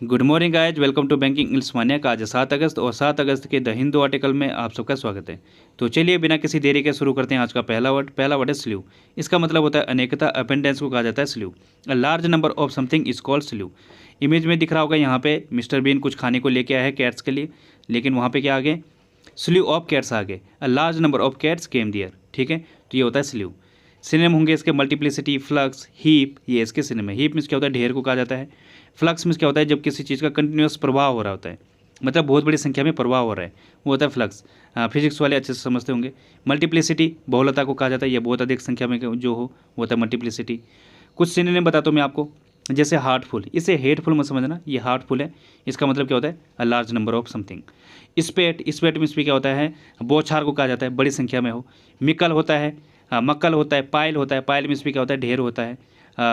Good morning guys, welcome to banking English Manya का आज 7 अगस्त और 7 अगस्त के द हिंदू आर्टिकल में आप सबका स्वागत है। तो चलिए बिना किसी देरी के शुरू करते हैं। आज का पहला वर्ड है स्लीव। इसका मतलब होता है अनेकता। अपेंडेंस को कहा जाता है sleeve. A large number of something is called sleeve. Image में दिख रहा होगा यहाँ पे मिस्टर बीन कुछ खाने को लेके आया है कैट्स के लिए, लेकिन वहाँ पे क्या आगे स्लीव ऑफ कैट्स आगे। A large number of cats came there. ठीक है, तो ये होता है स्लीव। सिनेम होंगे इसके मल्टीप्लिसिटी, फ्लक्स, हीप, ये इसके सिनेम है। हीप मीन्स क्या होता है, ढेर को कहा जाता है। फ्लक्स मीन्स क्या होता है, जब किसी चीज़ का कंटिन्यूस प्रवाह हो रहा होता है, मतलब बहुत बड़ी संख्या में प्रवाह हो रहा है, वो होता है फ्लक्स। फिजिक्स वाले अच्छे से समझते होंगे। मल्टीप्लिसिटी बहुलता को कहा जाता है, या बहुत अधिक संख्या में जो हो वो होता है मल्टीप्लिसिटी। कुछ सिनोनिम बताता हूँ मैं आपको, जैसे हार्टफुल, इसे हेटफुल मत समझना, ये हार्टफुल है। इसका मतलब क्या होता है, अ large number of something. स्पेट means भी क्या होता है, बौछार को कहा जाता है, बड़ी संख्या में हो। मिकल होता है, मक्कल होता है, पायल होता है। पायल मीन्स भी क्या होता है, ढेर होता है।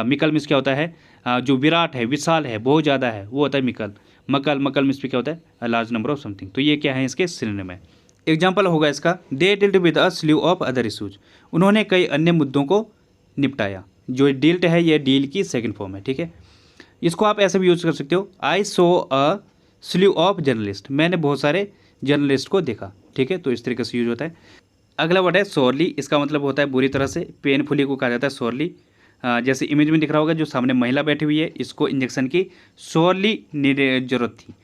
मिकल मीन्स क्या होता है, जो विराट है, विशाल है, बहुत ज़्यादा है, वो होता है मिकल। मकल मीन्स भी क्या होता है, अ लार्ज नंबर ऑफ समथिंग। तो ये क्या है, इसके सिनोनिम है। एग्जाम्पल होगा इसका, they dealt with a slew of other issues. उन्होंने कई अन्य मुद्दों को निपटाया। जो डिल्ट है ये डील की सेकंड फॉर्म है। ठीक है, इसको आप ऐसे भी यूज कर सकते हो, आई सो अ स्लीव ऑफ जर्नलिस्ट। मैंने बहुत सारे जर्नलिस्ट को देखा। ठीक है, तो इस तरीके से यूज होता है। अगला वर्ड है सोरली। इसका मतलब होता है बुरी तरह से। पेनफुली को कहा जाता है सोरली। जैसे इमेज में दिख रहा होगा, जो सामने महिला बैठी हुई है, इसको इंजेक्शन की सोरली जरूरत थी।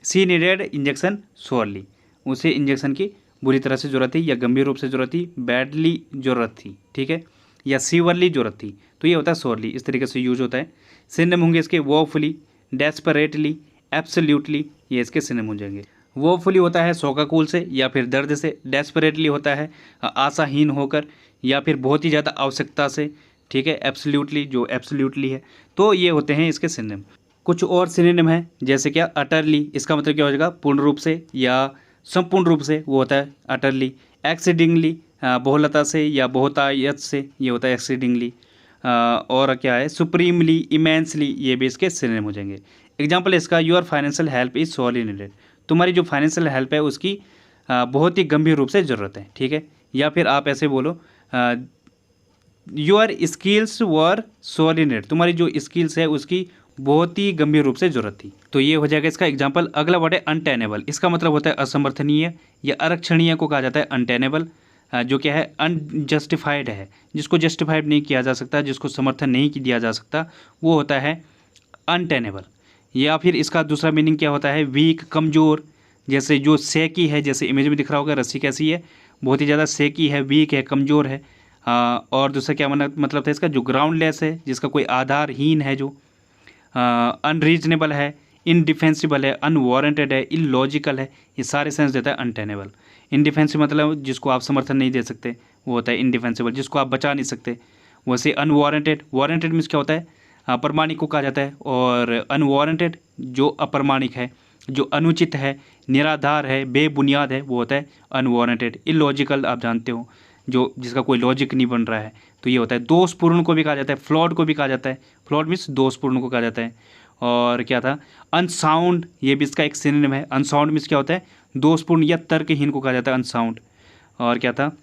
सी नीडेड इंजेक्शन सोरली। उसे इंजेक्शन की बुरी तरह से जरूरत थी, या गंभीर रूप से जरूरत थी, बैडली जरूरत थी। ठीक है, या सीवरली जरूरत थी। तो ये होता है सोरली, इस तरीके से यूज होता है। सिनोनिम होंगे इसके वोफुली, डेस्परेटली, एब्सोल्यूटली, ये इसके सिनोनिम हो जाएंगे। वोफुली होता है शोकाकुल से या फिर दर्द से। डेस्परेटली होता है आशाहीन होकर या फिर बहुत ही ज़्यादा आवश्यकता से। ठीक है, एब्सोल्यूटली, जो एब्सोल्यूटली है। तो ये होते हैं इसके सिनोनिम। कुछ और सिनोनिम है, जैसे क्या अटरली। इसका मतलब क्या हो जाएगा, पूर्ण रूप से या संपूर्ण रूप से, वो होता है अटरली। एक्सीडिंगली, बहुलता से या बहुतायत से, ये होता है एक्सीडिंगली। और क्या है, सुप्रीमली, इमेंसली, ये भी इसके सिनोनिम हो जाएंगे। एग्जाम्पल इसका, your financial help is sorely needed. तुम्हारी जो फाइनेंशियल हेल्प है उसकी बहुत ही गंभीर रूप से ज़रूरत है। ठीक है, या फिर आप ऐसे बोलो, योर स्किल्स वर सॉरली नीडेड। तुम्हारी जो स्किल्स है उसकी बहुत ही गंभीर रूप से ज़रूरत थी। तो ये हो जाएगा इसका एग्जाम्पल। अगला वर्ड है अनटेनेबल। इसका मतलब होता है असमर्थनीय या आरक्षणीय को कहा जाता है अनटेनेबल। जो क्या है, अनजस्टिफाइड है, जिसको जस्टिफाइड नहीं किया जा सकता, जिसको समर्थन नहीं दिया जा सकता, वो होता है अनटेनेबल। या फिर इसका दूसरा मीनिंग क्या होता है, वीक, कमज़ोर। जैसे जो सेकी है, जैसे इमेज में दिख रहा होगा, रस्सी कैसी है, बहुत ही ज़्यादा सेकी है, वीक है, कमज़ोर है। और दूसरा क्या मतलब था इसका, जो ग्राउंडलेस है, जिसका कोई आधारहीन है, जो अनरीजनेबल है, इनडिफेंसिबल है, अनवारंटेड है, इलॉजिकल है, ये सारे सेंस देता है अनटेनेबल। इनडिफेंसिबल मतलब जिसको आप समर्थन नहीं दे सकते, वो होता है इनडिफेंसिबल, जिसको आप बचा नहीं सकते। वैसे अनवारंटेड, वारंटेड मीन्स क्या होता है, अप्रमाणिक को कहा जाता है। और अनवारंटेड जो अप्रमाणिक है, जो अनुचित है, निराधार है, बेबुनियाद है, वो होता है अनवारंटेड। इलॉजिकल आप जानते हो, जो जिसका कोई लॉजिक नहीं बन रहा है, तो ये होता है। दोषपूर्ण को भी कहा जाता है, फ्लॉड को भी कहा जाता है। फ्लॉड मीन्स दोषपूर्ण को कहा जाता है। और क्या था, अनसाउंड, ये भी इसका एक सिनोनिम है। अनसाउंड मीन्स क्या होता है, दोषपूर्ण या तर्कहीन को कहा जाता है अनसाउंड। और क्या था,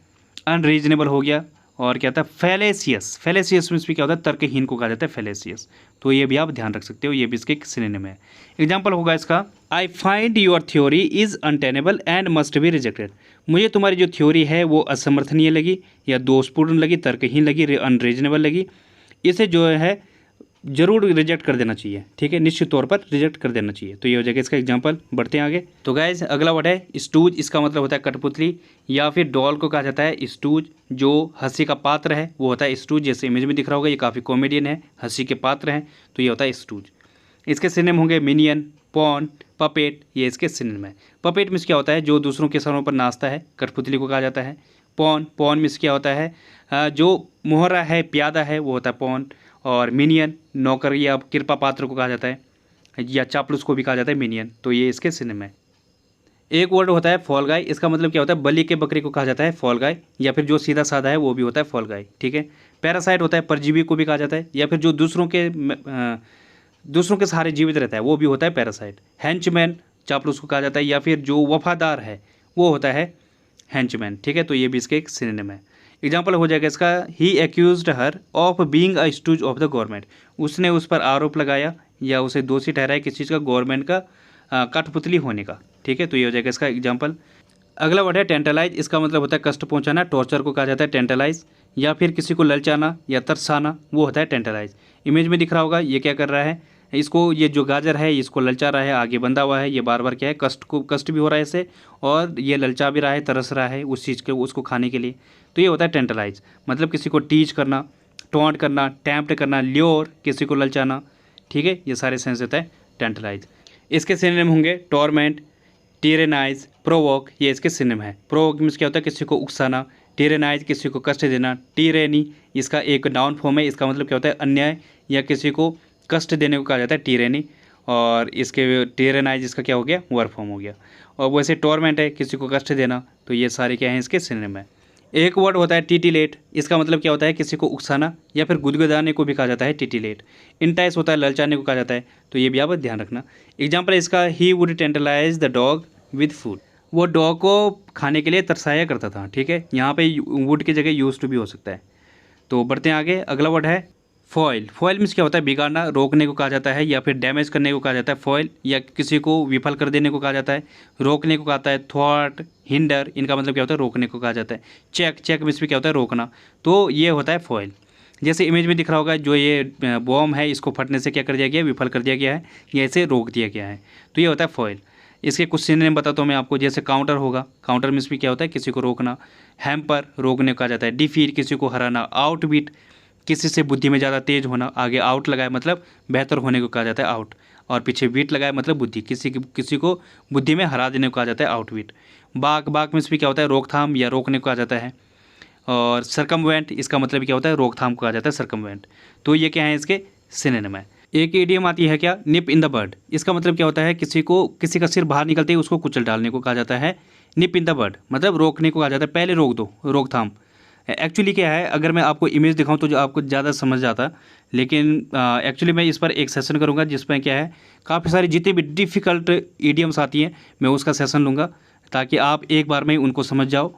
अनरीजनेबल हो गया। और क्या था, फैलेसियस। फैलेसियस मीन्स भी क्या होता है, तर्कहीन को कहा जाता है फैलेसियस। तो ये भी आप ध्यान रख सकते हो, ये भी इसके सिनोनिम है। एग्जाम्पल होगा इसका, I find your theory is untenable and must be rejected. मुझे तुम्हारी जो थ्योरी है वो असमर्थनीय लगी, या दोषपूर्ण लगी, तर्कहीन लगी, अनरीजनेबल लगी। इसे जो है जरूर रिजेक्ट कर देना चाहिए। ठीक है, निश्चित तौर पर रिजेक्ट कर देना चाहिए। तो ये हो जाएगा इसका एग्जाम्पल। बढ़ते हैं आगे। तो गाइज अगला वर्ड है स्टूज। इसका मतलब होता है कठपुतली, या फिर डॉल को कहा जाता है स्टूज। जो हंसी का पात्र है वो होता है स्टूज। जैसे इमेज में दिख रहा होगा, ये काफ़ी कॉमेडियन है, हंसी के पात्र हैं, तो ये होता है स्टूज। इसके सिनोनिम होंगे मिनियन, पॉन, पपेट, ये इसके सिनोनिम है। पपेट मीन्स क्या होता है, जो दूसरों के सरों पर नाचता है, कठपुतली को कहा जाता है। पॉन मीन्स क्या होता है, जो मोहरा है, प्यादा है, वो होता है पॉन। और मिनियन नौकर या कृपा पात्र को कहा जाता है, या चापलूस को भी कहा जाता है मिनियन। तो ये इसके सिनोनिम है। एक वर्ड होता है फॉल गाय। इसका मतलब क्या होता है, बलि के बकरी को कहा जाता है फॉल गाय, या फिर जो सीधा साधा है वो भी होता है फॉल गाय। ठीक है, पैरासाइट होता है, परजीवी को भी कहा जाता है, या फिर जो दूसरों के सहारे जीवित रहता है वो भी होता है पैरासाइट। हैंचमैन चापलूस को कहा जाता है, या फिर जो वफादार है वो होता है हैंचमैन। ठीक है, तो ये भी इसके एक सिनोनिम है। एग्जाम्पल हो जाएगा इसका, he accused her of being a stooge of the government. उसने उस पर आरोप लगाया या उसे दोषी ठहराए किसी चीज़ का, गवर्नमेंट का कठपुतली होने का। ठीक है, तो ये हो जाएगा इसका एग्जाम्पल। अगला वर्ड है टेंटलाइज। इसका मतलब होता है कष्ट पहुंचाना, टॉर्चर को कहा जाता है टेंटलाइज, या फिर किसी को ललचाना या तरसाना, वो होता है टेंटलाइज। इमेज में दिख रहा होगा ये क्या कर रहा है, इसको, ये जो गाजर है इसको ललचा रहा है, आगे बंधा हुआ है, ये बार बार क्या है, कष्ट भी हो रहा है इससे, और ये ललचा भी रहा है, तरस रहा है उस चीज़ के, उसको खाने के लिए। तो ये होता है टेंटलाइज, मतलब किसी को टीच करना, टॉन्ट करना, टेम्प्ट करना, ल्योर, किसी को ललचाना। ठीक है, ये सारे सेंस होता है टेंटलाइज। इसके सिनोनिम होंगे टॉर्मेंट, टीरेनाइज, प्रोवोक, ये इसके सिनोनिम है। प्रोवोक मीन्स क्या होता है, किसी को उकसाना, टीरेनाइज किसी को कष्ट देना, टीरेनी इसका एक नाउन फॉर्म है, इसका मतलब क्या होता है अन्याय या किसी को कष्ट देने को कहा जाता है टीरेनी, और इसके टीरेनाइज इसका क्या हो गया, वर्ब फॉर्म हो गया। और वैसे टॉर्मेंट है किसी को कष्ट देना, तो ये सारे क्या हैं इसके सिनोनिम है। एक वर्ड होता है टिटिलेट। इसका मतलब क्या होता है, किसी को उकसाना या फिर गुदगुदाने को भी कहा जाता है टिटिलेट। इंटाइस होता है ललचाने को कहा जाता है, तो ये भी आप ध्यान रखना। एग्जाम्पल इसका, he would tantalize the dog with food, वो डॉग को खाने के लिए तरसाया करता था। ठीक है, यहाँ पे वुड की जगह यूज टू भी हो सकता है। तो बढ़ते हैं आगे। अगला वर्ड है फॉइल। फॉइल मीन्स क्या होता है, बिगाड़ना, रोकने को कहा जाता है, या फिर डैमेज करने को कहा जाता है फॉइल, या किसी को विफल कर देने को कहा जाता है, रोकने को कहता है थ्वाट, हिंडर, इनका मतलब क्या होता है, रोकने को कहा जाता है। चेक मीन्स भी क्या होता है, रोकना, तो ये होता है फॉइल। जैसे इमेज में दिख रहा होगा, जो ये बॉम्ब है इसको फटने से क्या कर दिया गया, विफल कर दिया गया है, या इसे रोक दिया गया है, तो ये होता है फॉइल। इसके कुछ सिनोनिम बताता हूँ मैं आपको। जैसे काउंटर होगा, काउंटर मीन्स भी क्या होता है, किसी को रोकना, हैम्पर, रोकने को कहा जाता है, डिफीट, किसी को हराना, आउटबीट, किसी से बुद्धि में ज़्यादा तेज होना, आगे आउट लगाए मतलब बेहतर होने को कहा जाता है आउट, और पीछे बीट लगाए मतलब बुद्धि, किसी को बुद्धि में हरा देने को कहा जाता है आउटबीट। बाक मीन्स भी क्या होता है, रोकथाम या रोकने को कहा जाता है। और सर्कमवेंट, इसका मतलब क्या होता है, रोकथाम को कहा जाता है सर्कमवेंट। तो ये क्या है, इसके सिनोनिम है। एक इडियम आती है क्या, निप इन द बर्ड। इसका मतलब क्या होता है, किसी का सिर बाहर निकलते ही उसको कुचल डालने को कहा जाता है निप इन द बर्ड, मतलब रोकने को कहा जाता है, पहले रोक दो, रोकथाम। एक्चुअली क्या है, अगर मैं आपको इमेज दिखाऊं तो जो आपको ज़्यादा समझ जाता, लेकिन एक्चुअली मैं इस पर एक सेशन करूंगा जिसमें क्या है, काफ़ी सारी जितनी भी डिफ़िकल्ट इडियम्स आती हैं मैं उसका सेशन लूँगा, ताकि आप एक बार में ही उनको समझ जाओ।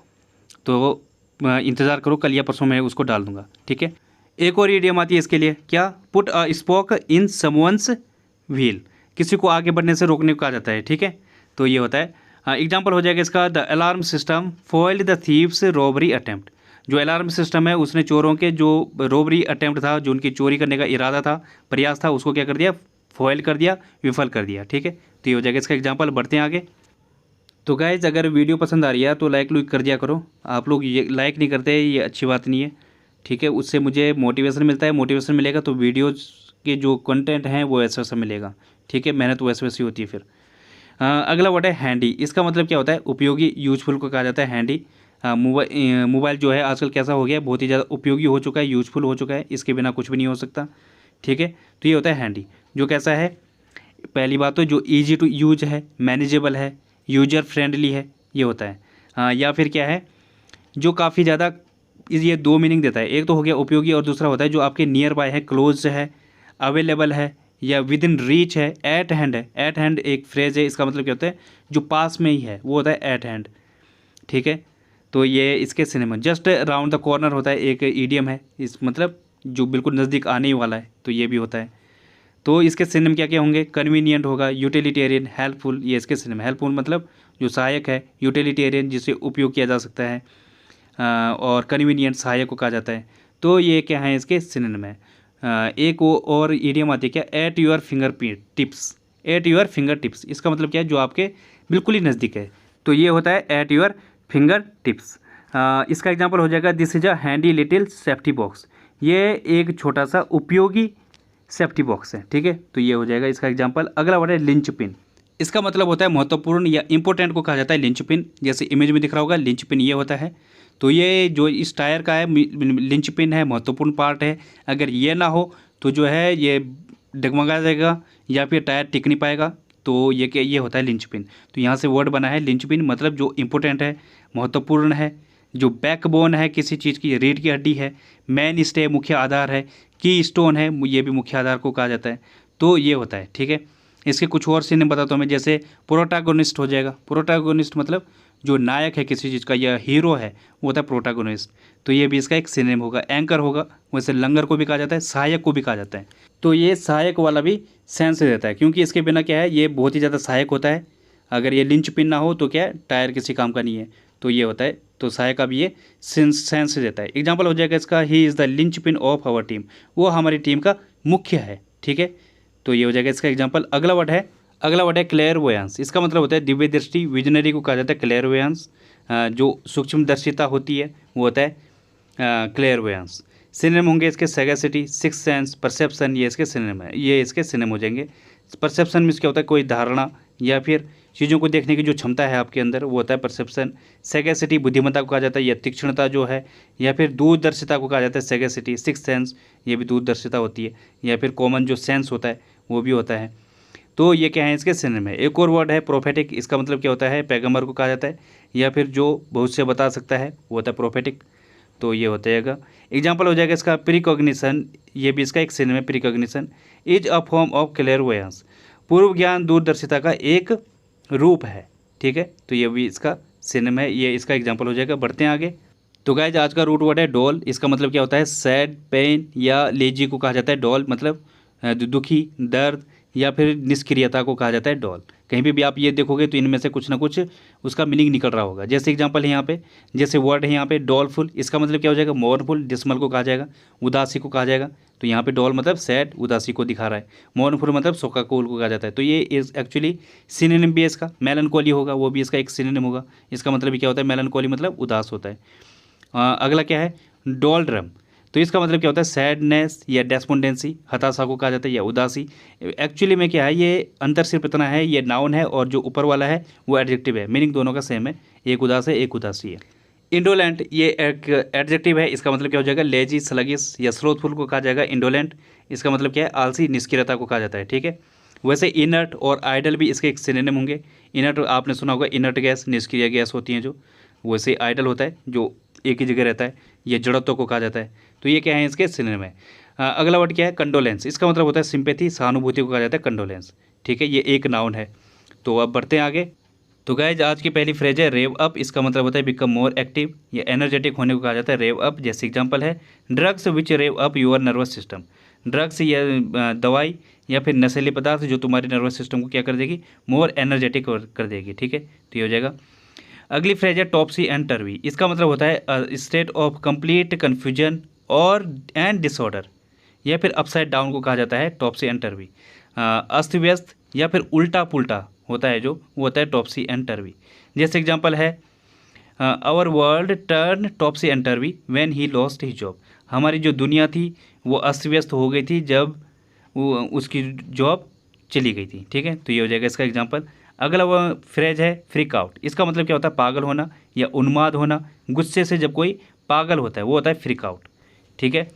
तो इंतज़ार करो, कल या परसों मैं उसको डाल दूँगा। ठीक है, एक और इडियम आती है इसके लिए, क्या, put a spoke in someone's wheel, किसी को आगे बढ़ने से रोकने को कहा जाता है। ठीक है, तो ये होता है। एग्जाम्पल हो जाएगा इसका, the alarm system foiled the thieves robbery attempt. जो अलार्म सिस्टम है उसने चोरों के जो रॉबरी अटेम्प्ट था, जो उनकी चोरी करने का इरादा था, प्रयास था, उसको क्या कर दिया, फॉइल कर दिया, विफल कर दिया। ठीक है, तो ये हो जाएगा इसका एग्जाम्पल। बढ़ते हैं आगे। तो गाइज, अगर वीडियो पसंद आ रही है तो लाइक कर दिया करो। आप लोग ये लाइक नहीं करते, ये अच्छी बात नहीं है। ठीक है, उससे मुझे मोटिवेशन मिलता है, मोटिवेशन मिलेगा तो वीडियोज़ के जो कंटेंट हैं वो वैसा वैसा मिलेगा। ठीक है, मेहनत वैसे वैसी होती है फिर। अगला वर्ड है हैंडी। इसका मतलब क्या होता है, उपयोगी, यूजफुल को कहा जाता है हैंडी। मोबाइल जो है आजकल कैसा हो गया है, बहुत ही ज़्यादा उपयोगी हो चुका है, यूजफुल हो चुका है, इसके बिना कुछ भी नहीं हो सकता। ठीक है, तो ये होता है हैंडी, जो कैसा है, पहली बात तो जो ईजी टू यूज है, मैनेजेबल है, यूजर फ्रेंडली है, ये होता है। या फिर क्या है, जो काफ़ी ज़्यादा, ये दो मीनिंग देता है, एक तो हो गया उपयोगी और दूसरा होता है जो आपके नियर बाय है, क्लोज है, अवेलेबल है, या विद इन रीच है, एट हैंड है। एट हैंड एक फ्रेज़ है, इसका मतलब क्या होता है, जो पास में ही है, वो होता है एट हैंड। ठीक है, तो ये इसके cinema. Just round the corner होता है, एक ईडियम है, इस मतलब जो बिल्कुल नज़दीक आने ही वाला है, तो ये भी होता है। तो इसके सिनेम क्या क्या होंगे, कन्वीनियंट होगा, यूटिलिटेरियन, हेल्पफुल, ये इसके सिनेम। हेल्पफुल मतलब जो सहायक है, यूटिलिटेरियन जिसे उपयोग किया जा सकता है, और कन्वीनियंट सहायक को कहा जाता है। तो ये क्या है, इसके सिनोनिम है। एक वो और इडियम आती है क्या, at your finger tips. At your finger tips, इसका मतलब क्या है, जो आपके बिल्कुल ही नज़दीक है, तो ये होता है एट योर फिंगर टिप्स। इसका एग्जांपल हो जाएगा, this is a handy little safety box. ये एक छोटा सा उपयोगी सेफ्टी बॉक्स है। ठीक है, तो ये हो जाएगा इसका एग्जांपल। अगला वर्ड है लिंच पिन। इसका मतलब होता है महत्वपूर्ण या इंपॉर्टेंट को कहा जाता है लिंच पिन। जैसे इमेज में दिख रहा होगा, लिंच पिन ये होता है। तो ये जो इस टायर का है, लिंच पिन है, महत्वपूर्ण पार्ट है। अगर ये ना हो तो जो है ये डगमगा जाएगा या फिर टायर टिक नहीं पाएगा। तो ये होता है लिंच पिन। तो यहाँ से वर्ड बना है लिंच पिन, मतलब जो इंपॉर्टेंट है, महत्वपूर्ण है, जो बैकबोन है किसी चीज़ की, रीढ़ की हड्डी है, मेन स्टे मुख्य आधार है, की स्टोन है, ये भी मुख्य आधार को कहा जाता है। तो ये होता है। ठीक है, इसके कुछ और सिने बताता हूँ मैं। जैसे प्रोटैगोनिस्ट हो जाएगा। प्रोटैगोनिस्ट मतलब जो नायक है किसी चीज़ का या हीरो है, वो होता है प्रोटैगोनिस्ट। तो ये भी इसका एक सिनोनिम होगा। एंकर होगा, वैसे लंगर को भी कहा जाता है, सहायक को भी कहा जाता है। तो ये सहायक वाला भी सेंस देता है, क्योंकि इसके बिना क्या है, ये बहुत ही ज़्यादा सहायक होता है। अगर ये लिंच पिन ना हो तो क्या है, टायर किसी काम का नहीं है, तो ये होता है। तो सहायक का भी ये सेंस देता है। एग्जाम्पल हो जाएगा इसका, he is the linchpin of our team, वो हमारी टीम का मुख्य है। ठीक है, तो ये हो जाएगा इसका एग्जाम्पल। अगला वर्ड है क्लेयरवोयंस। इसका मतलब होता है दिव्य दृष्टि। विजनरी को कहा जाता है क्लेयरवोयंस। जो सूक्ष्म दर्शिता होती है वो होता है क्लेयरवोयंस। सिनोनिम होंगे इसके सैगैसिटी, सिक्स सेंस, परसेप्शन, ये इसके सिनोनिम है, ये इसके सिनोनिम हो जाएंगे। परसेप्शन मीन्स क्या होता है, कोई धारणा या फिर चीज़ों को देखने की जो क्षमता है आपके अंदर, वो होता है परसेप्शन। सैगैसिटी बुद्धिमत्ता को कहा जाता है, या तीक्ष्णता जो है, या फिर दूरदर्शिता को कहा जाता है सैगैसिटी। सिक्स सेंस, ये भी दूरदर्शिता होती है, या फिर कॉमन जो सेंस होता है वो भी होता है। तो ये क्या है, इसके सिनोनिम है। एक और वर्ड है प्रोफेटिक। इसका मतलब क्या होता है, पैगंबर को कहा जाता है, या फिर जो भविष्य बता सकता है वो होता है प्रोफेटिक। तो ये हो जाएगा। एग्जाम्पल हो जाएगा इसका प्रीकॉग्निशन। ये भी इसका एक सिनोनिम है, precognition is a form of क्लेयरवोयंस। पूर्व ज्ञान दूरदर्शिता का एक रूप है। ठीक है, तो ये भी इसका सिनोनिम है, ये इसका एग्जाम्पल हो जाएगा। बढ़ते हैं आगे। तो गाइज आज का रूट वर्ड है डॉल। इसका मतलब क्या होता है, सैड, पेन या लेजी को कहा जाता है डॉल, मतलब दुखी, दर्द या फिर निष्क्रियता को कहा जाता है डॉल। कहीं भी आप ये देखोगे तो इनमें से कुछ ना कुछ उसका मीनिंग निकल रहा होगा। जैसे एग्जांपल है यहाँ पे, जैसे वर्ड है यहाँ पे डॉलफुल। इसका मतलब क्या हो जाएगा, मोर्नफुल। डिसमल को कहा जाएगा, उदासी को कहा जाएगा। तो यहाँ पे डॉल मतलब सैड, उदासी को दिखा रहा है। मोर्नफुल मतलब शोकाकुल को कहा जाता है। तो ये एक्चुअली सिनोनिम भी है इसका। मेलनकोली होगा, वो भी इसका एक सिनोनिम होगा। इसका मतलब भी क्या होता है, मेलनकोली मतलब उदास होता है। अगला क्या है, डोलड्रम। तो इसका मतलब क्या होता है, सैडनेस या डेस्पोंडेंसी, हताशा को कहा जाता है, या उदासी। एक्चुअली में क्या है, ये अंतर सिर्फ इतना है, ये नाउन है और जो ऊपर वाला है वो एडजेक्टिव है। मीनिंग दोनों का सेम है, एक उदास है, एक उदासी है। इंडोलेंट ये एक एडजेक्टिव है। इसका मतलब क्या हो जाएगा, लेजी, स्लगिश या स्लोथफुल को कहा जाएगा इंडोलेंट। इसका मतलब क्या है, आलसी, निष्क्रियता को कहा जाता है। ठीक है, वैसे इनर्ट और आइडल भी इसके एक सिनोनिम होंगे। इनर्ट आपने सुना होगा, इनर्ट गैस, निष्क्रिय गैस होती हैं जो। वैसे आइडल होता है जो एक ही जगह रहता है, ये जड़त्व को कहा जाता है। तो ये क्या है, इसके सिनोनिम है। अगला वर्ड क्या है, कंडोलेंस। इसका मतलब होता है सिंपैथी, सहानुभूति को कहा जाता है कंडोलेंस। ठीक है, ये एक नाउन है। तो अब बढ़ते हैं आगे। तो गाइज आज की पहली फ्रेज है रेव अप। इसका मतलब होता है बिकम मोर एक्टिव या एनर्जेटिक होने को कहा जाता है रेव अप। जैसे एग्जांपल है, drugs which rev up your nervous system. Drugs या दवाई या फिर नशीले पदार्थ जो तुम्हारे नर्वस सिस्टम को क्या कर देगी, मोर एनर्जेटिक कर देगी। ठीक है, तो ये हो जाएगा। अगली फ्रेज है टॉपसी एंड टर्वी। इसका मतलब होता है स्टेट ऑफ कंप्लीट कन्फ्यूजन और एंड डिसऑर्डर, या फिर अपसाइड डाउन को कहा जाता है टॉपसी एंड टर्वी। अस्त व्यस्त या फिर उल्टा पुल्टा होता है जो, वो होता है टॉपसी एंड टर्वी। जैसे एग्जांपल है, our world turn topsy and turvy when he lost his job. हमारी जो दुनिया थी वो अस्त व्यस्त हो गई थी जब वो उसकी जॉब चली गई थी। ठीक है, तो ये हो जाएगा इसका एग्जांपल। अगला वो फ्रेज है फ्रीक आउट। इसका मतलब क्या होता है, पागल होना या उन्माद होना। गुस्से से जब कोई पागल होता है वो होता है फ्रीक आउट। ठीक है,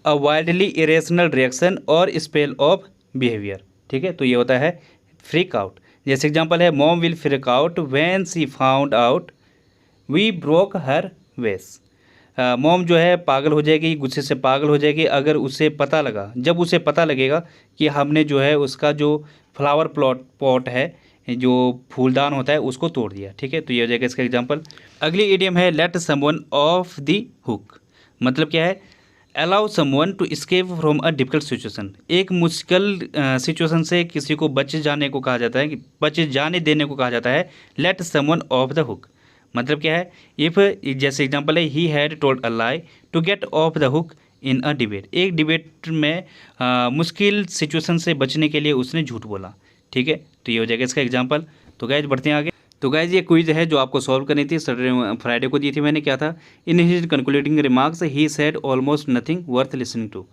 अ वाइल्डली इरेशनल रिएक्शन और स्पेल ऑफ बिहेवियर। ठीक है, तो ये होता है फ्रीक आउट। जैसे एग्जांपल है, mom will freak out when she found out we broke her vase. Mom जो है पागल हो जाएगी, गुस्से से पागल हो जाएगी अगर उसे पता लगा, जब उसे पता लगेगा कि हमने जो है उसका जो फ्लावर पॉट है, जो फूलदान होता है, उसको तोड़ दिया। ठीक है, तो ये हो जाएगा इसका एग्जांपल। अगली इडियम है let someone off the hook. मतलब क्या है, allow someone to escape from a difficult situation. एक मुश्किल सिचुएशन से किसी को बच जाने को कहा जाता है, कि बच जाने देने को कहा जाता है let someone off the hook. मतलब क्या है, इफ़ जैसे एग्जांपल है, he had told a lie to get off the hook in a debate. एक डिबेट में मुश्किल सिचुएशन से बचने के लिए उसने झूठ बोला। ठीक है, तो ये हो जाएगा इसका एग्जांपल। तो गाइज बढ़ते हैं आगे। तो गाइज ये क्विज है जो आपको सॉल्व करनी थी, फ्राइडे को दी थी मैंने। क्या था, in his concluding remarks he said almost nothing worth listening to.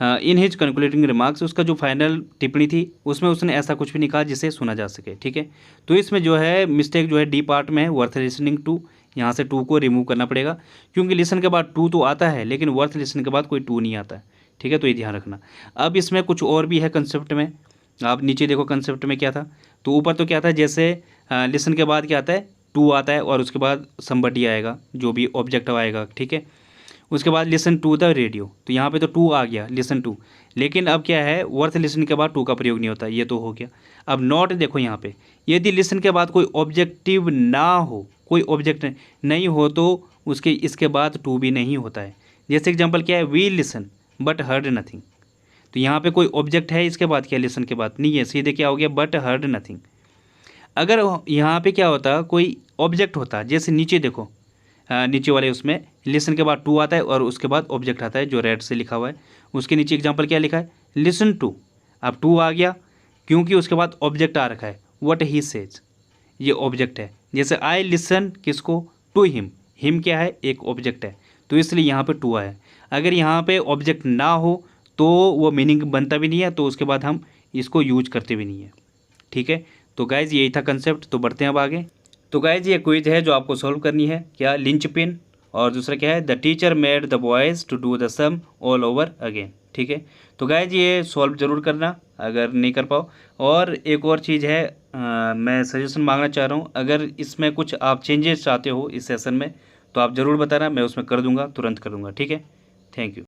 In his concluding remarks, उसका जो फाइनल टिप्पणी थी उसमें उसने ऐसा कुछ भी नहीं कहा जिसे सुना जा सके। ठीक है, तो इसमें जो है मिस्टेक जो है डी पार्ट में है, वर्थ लिसनिंग टू। यहाँ से टू को रिमूव करना पड़ेगा, क्योंकि लिसन के बाद टू तो आता है लेकिन वर्थ लिसन के बाद कोई टू नहीं आता है। ठीक है, तो ये ध्यान रखना। अब इसमें कुछ और भी है कंसेप्ट में, आप नीचे देखो कंसेप्ट में क्या था। तो ऊपर तो क्या था, जैसे लिसन के बाद क्या आता है, टू आता है और उसके बाद समबडी आएगा, जो भी ऑब्जेक्ट आएगा। ठीक है, उसके बाद लिसन टू द रेडियो, तो यहाँ पे तो टू आ गया, लिसन टू। लेकिन अब क्या है, वर्थ लिसन के बाद टू का प्रयोग नहीं होता, ये तो हो गया। अब नॉट देखो यहाँ पे, यदि लिसन के बाद कोई ऑब्जेक्टिव ना हो, कोई ऑब्जेक्ट नहीं हो, तो उसके इसके बाद टू भी नहीं होता है। जैसे एग्जाम्पल क्या है, we listen but heard nothing, तो यहाँ पे कोई ऑब्जेक्ट है इसके बाद क्या, लिसन के बाद नहीं है, सीधे क्या हो गया, बट हर्ड नथिंग। अगर यहाँ पे क्या होता, कोई ऑब्जेक्ट होता, जैसे नीचे देखो, नीचे वाले उसमें लिसन के बाद टू आता है और उसके बाद ऑब्जेक्ट आता है जो रेड से लिखा हुआ है, उसके नीचे एग्जाम्पल क्या लिखा है, लिसन टू। अब टू आ गया क्योंकि उसके बाद ऑब्जेक्ट आ रखा है, व्हाट ही सेज, ये ऑब्जेक्ट है। जैसे आई लिसन किसको, टू हिम क्या है, एक ऑब्जेक्ट है, तो इसलिए यहाँ पे टू आया। अगर यहाँ पे ऑब्जेक्ट ना हो तो वो मीनिंग बनता भी नहीं है, तो उसके बाद हम इसको यूज करते भी नहीं है। ठीक है, तो गाइज यही था कंसेप्ट। तो बढ़ते हैं अब आगे। तो गाइज ये क्विज है जो आपको सॉल्व करनी है, क्या, लिंच पिन, और दूसरा क्या है, the teacher made the boys to do the sum all over again. ठीक है, तो गाइज ये सॉल्व जरूर करना अगर नहीं कर पाओ। और एक और चीज़ है, मैं सजेशन मांगना चाह रहा हूँ, अगर इसमें कुछ आप चेंजेस चाहते हो इस सेशन में तो आप ज़रूर बताना, मैं उसमें कर दूँगा, तुरंत कर दूँगा। ठीक है, थैंक यू।